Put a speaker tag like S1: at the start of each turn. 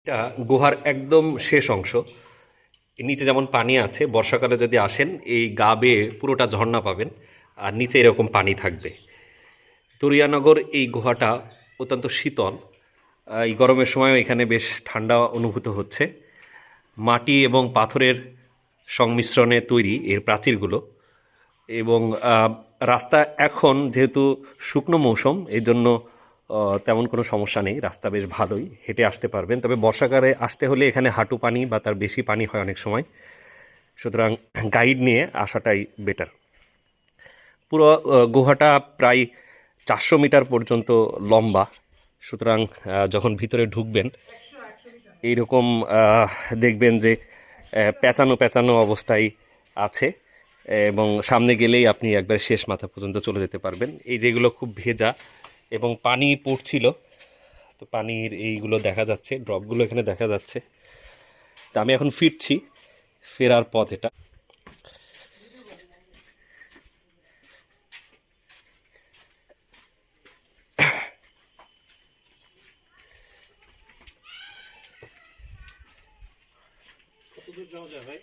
S1: এটা গুহার একদম শেষ অংশ। এর নিচে যেমন পানি আছে, বর্ষাকালে যদি আসেন এই গা বেয়ে পুরোটা ঝর্ণা পাবেন, আর নিচে এরকম পানি থাকবে। দরিয়ানগর এই গুহাটা অত্যন্ত শীতল। এই গরমের সময়ও এখানে বেশ ঠান্ডা অনুভূত হচ্ছে। মাটি এবং পাথরের সংমিশ্রণে তৈরি এর প্রাচীরগুলো। এবং রাস্তা এখন যেহেতু শুকনো মৌসুম, এই জন্য তেমন কোনো সমস্যা নেই, রাস্তা বেশ ভালোই, হেঁটে আসতে পারবেন। তবে বর্ষাকালে আসতে হলে এখানে হাঁটু পানি বা তার বেশি পানি হয় অনেক সময়, সুতরাং গাইড নিয়ে আসাটাই বেটার। পুরো গুহাটা প্রায় 400 মিটার পর্যন্ত লম্বা, সুতরাং যখন ভিতরে ঢুকবেন এইরকম দেখবেন যে পেঁচানো পেঁচানো অবস্থায় আছে, এবং সামনে গেলেই আপনি একবার শেষ মাথা পর্যন্ত চলে যেতে পারবেন। এই যেগুলো খুব ভেজা এবং পানি পড়ছিল, তো পানির এইগুলো দেখা যাচ্ছে, ড্রপগুলো এখানে দেখা যাচ্ছে। তা আমি এখন ফিরছি, ফেরার পথ এটা। কতদূর যাওয়া যায় ভাই?